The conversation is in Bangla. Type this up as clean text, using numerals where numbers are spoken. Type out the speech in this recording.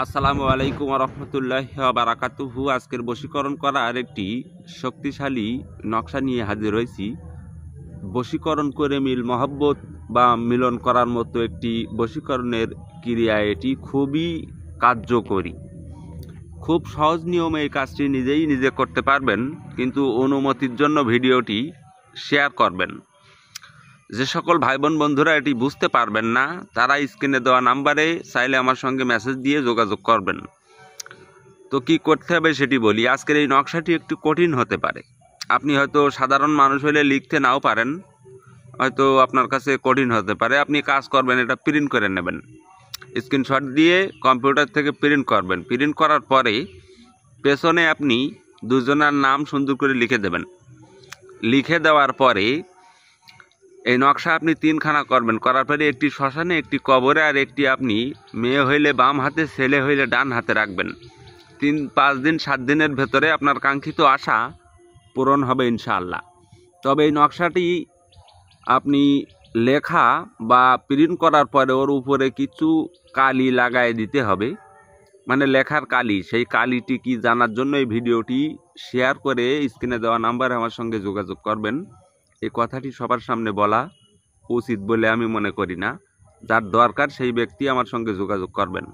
আসসালামু আলাইকুম রহমতুল্লাহ বারাকাতুহু। আজকের বশীকরণ করার একটি শক্তিশালী নকশা নিয়ে হাজির হয়েছি। বশীকরণ করে মিল মহব্বত বা মিলন করার মতো একটি বশীকরণের ক্রিয়া। এটি খুবই কার্যকরী, খুব সহজ নিয়মে এই কাজটি নিজে করতে পারবেন, কিন্তু অনুমতির জন্য ভিডিওটি শেয়ার করবেন। যে সকল ভাই বোন বন্ধুরা এটি বুঝতে পারবেন না, তারা স্ক্রিনে দেওয়া নাম্বারে চাইলে আমার সঙ্গে মেসেজ দিয়ে যোগাযোগ করবেন। তো কি করতে হবে সেটি বলি। আজকের এই নকশাটি একটু কঠিন হতে পারে, আপনি হয়তো সাধারণ মানুষ হলে লিখতে নাও পারেন, হয়তো আপনার কাছে কঠিন হতে পারে। আপনি কাজ করবেন, এটা প্রিন্ট করে নেবেন, স্ক্রিনশট দিয়ে কম্পিউটার থেকে প্রিন্ট করবেন। প্রিন্ট করার পরে পেছনে আপনি দুজনের নাম সুন্দর করে লিখে দেবেন। লিখে দেওয়ার পরে এই নকশা আপনি তিনখানা করবেন। করার পরে একটি শ্মশানে, একটি কবরে, আর একটি আপনি মেয়ে হইলে বাম হাতে, ছেলে হইলে ডান হাতে রাখবেন। 3-5 দিন 7 দিনের ভেতরে আপনার কাঙ্ক্ষিত আশা পূরণ হবে ইনশাআল্লাহ। তবে এই নকশাটি আপনি লেখা বা প্রিন্ট করার পরে ওর উপরে কিছু কালি লাগায় দিতে হবে, মানে লেখার কালি। সেই কালিটি কি জানার জন্য এই ভিডিওটি শেয়ার করে স্ক্রিনে দেওয়া নাম্বারে আমার সঙ্গে যোগাযোগ করবেন। এই কথাটি সবার সামনে বলা উচিত বলে আমি মনে করি না। যার দরকার সেই ব্যক্তি আমার সঙ্গে যোগাযোগ করবেন।